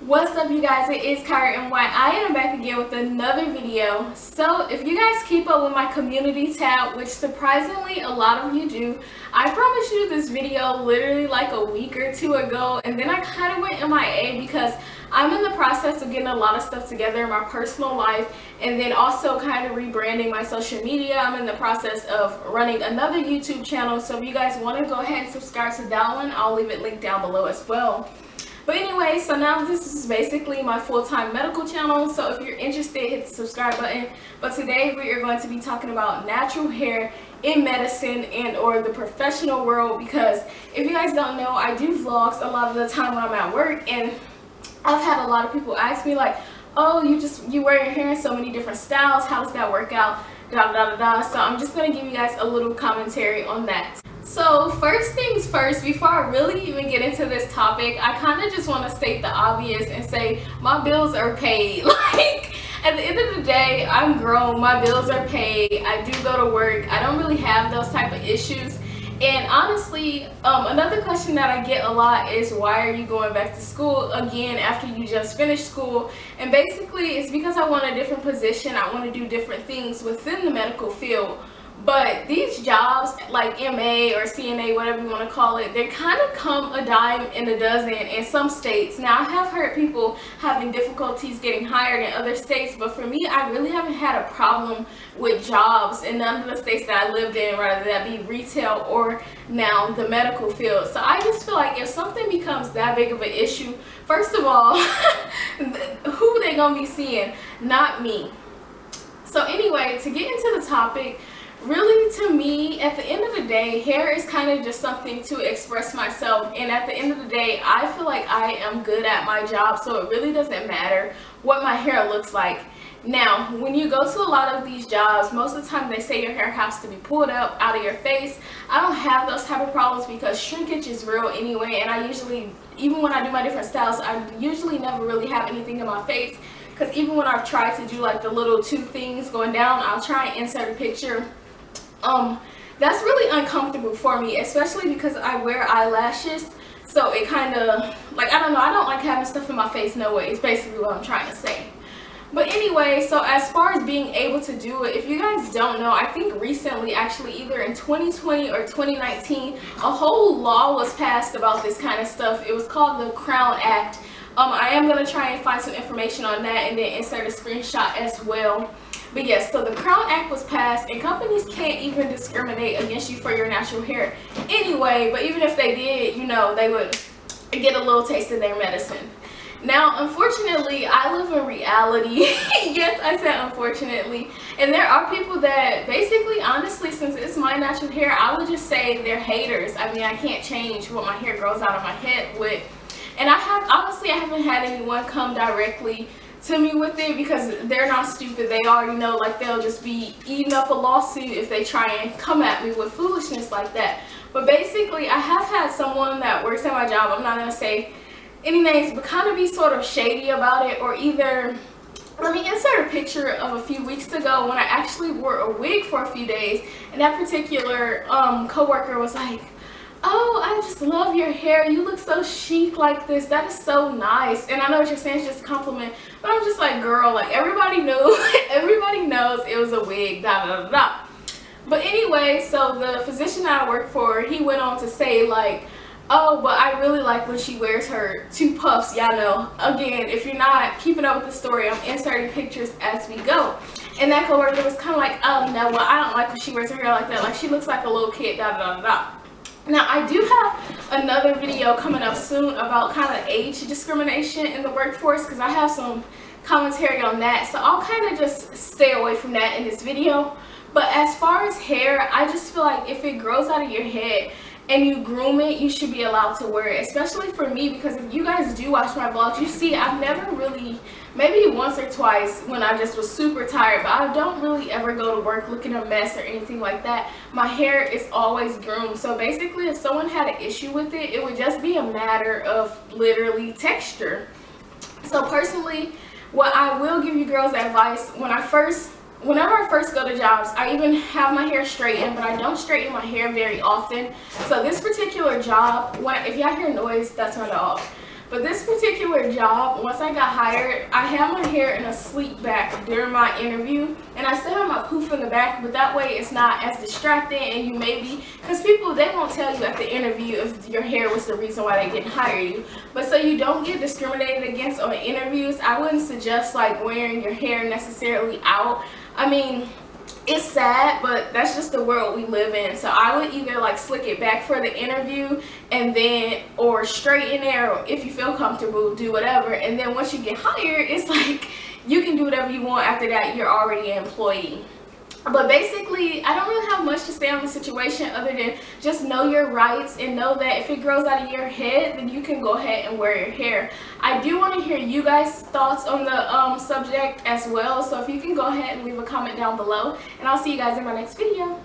What's up, you guys? It is Kyra and White. I am back again with another video. So if you guys keep up with my community tab, which surprisingly a lot of you do, I promised you this video literally like a week or two ago, and then I kind of went MIA because I'm in the process of getting a lot of stuff together in my personal life, and then also kind of rebranding my social media. I'm in the process of running another YouTube channel, so if you guys want to go ahead and subscribe to that one, I'll leave it linked down below as well. But anyway, so now this is basically my full-time medical channel, so if you're interested, hit the subscribe button. But today we are going to be talking about natural hair in medicine and or the professional world, because if you guys don't know, I do vlogs a lot of the time when I'm at work, and I've had a lot of people ask me like, oh, you wear your hair in so many different styles, how does that work out, da da da da. So I'm just going to give you guys a little commentary on that. So first things first, before I really even get into this topic, I kind of just want to state the obvious and say my bills are paid. Like, at the end of the day, I'm grown, my bills are paid, I do go to work, I don't really have those type of issues. And honestly, another question that I get a lot is, why are you going back to school again after you just finished school? And basically it's because I want a different position, I want to do different things within the medical field. But these jobs like MA or CNA, whatever you want to call it, they kind of come a dime in a dozen in some states. Now, I have heard people having difficulties getting hired in other states, but for me, I really haven't had a problem with jobs in none of the states that I lived in, whether that be retail or now the medical field. So I just feel like if something becomes that big of an issue, first of all, who they gonna be seeing? Not me. So anyway, to get into the topic, really, to me, at the end of the day, hair is kind of just something to express myself, and at the end of the day, I feel like I am good at my job, so it really doesn't matter what my hair looks like. Now, when you go to a lot of these jobs, most of the time they say your hair has to be pulled up out of your face. I don't have those type of problems because shrinkage is real anyway, and I usually, even when I do my different styles, I usually never really have anything in my face, because even when I've tried to do like the little two things going down, I'll try and insert a picture. That's really uncomfortable for me, especially because I wear eyelashes, so it kind of, like, I don't know, I don't like having stuff in my face, no way, it's basically what I'm trying to say. But anyway, so as far as being able to do it, if you guys don't know, I think recently, actually either in 2020 or 2019, a whole law was passed about this kind of stuff. It was called the Crown Act. I am going to try and find some information on that and then insert a screenshot as well. But yes, so the Crown Act was passed, and companies can't even discriminate against you for your natural hair anyway. But even if they did, you know, they would get a little taste of their medicine. Now, unfortunately, I live in reality. Yes, I said unfortunately. And there are people that basically, honestly, since it's my natural hair, I would just say they're haters. I mean, I can't change what my hair grows out of my head with. And I haven't had anyone come directly to me with it, because they're not stupid. They already know, like, they'll just be eating up a lawsuit if they try and come at me with foolishness like that. But basically, I have had someone that works at my job, I'm not going to say any names, but kind of be sort of shady about it. Or either, let me insert a picture of a few weeks ago when I actually wore a wig for a few days, and that particular coworker was like, oh, I just love your hair, you look so chic like this, that is so nice. And I know what you're saying, it's just a compliment, but I'm just like, girl, like, everybody knew, everybody knows it was a wig, da da da da. But anyway, so the physician that I work for, he went on to say like, oh, but I really like when she wears her two puffs. Y'all know, again, if you're not keeping up with the story, I'm inserting pictures as we go. And that coworker was kind of like, oh no, well, I don't like when she wears her hair like that, like she looks like a little kid, da da da da. Now, I do have another video coming up soon about kind of age discrimination in the workforce, because I have some commentary on that, so I'll kind of just stay away from that in this video. But as far as hair, I just feel like if it grows out of your head and you groom it, you should be allowed to wear it. Especially for me, because if you guys do watch my vlogs, you see I've never really, maybe once or twice when I just was super tired, but I don't really ever go to work looking a mess or anything like that. My hair is always groomed. So basically, if someone had an issue with it, it would just be a matter of literally texture. So personally, what I will give you girls advice, whenever I first go to jobs, I even have my hair straightened, but I don't straighten my hair very often. So this particular job, if y'all hear noise, that's my dog. But this particular job, once I got hired, I had my hair in a sleek back during my interview, and I still have my poof in the back, but that way it's not as distracting, and you maybe, because people, they won't tell you at the interview if your hair was the reason why they didn't hire you. But so you don't get discriminated against on interviews, I wouldn't suggest like wearing your hair necessarily out. I mean, it's sad, but that's just the world we live in. So I would either like slick it back for the interview and then, or straighten it, or if you feel comfortable, do whatever. And then once you get hired, it's like you can do whatever you want. After that, you're already an employee. But basically, I don't really have much to say on the situation other than just know your rights and know that if it grows out of your head, then you can go ahead and wear your hair. I do want to hear you guys' thoughts on the subject as well. So if you can go ahead and leave a comment down below, and I'll see you guys in my next video.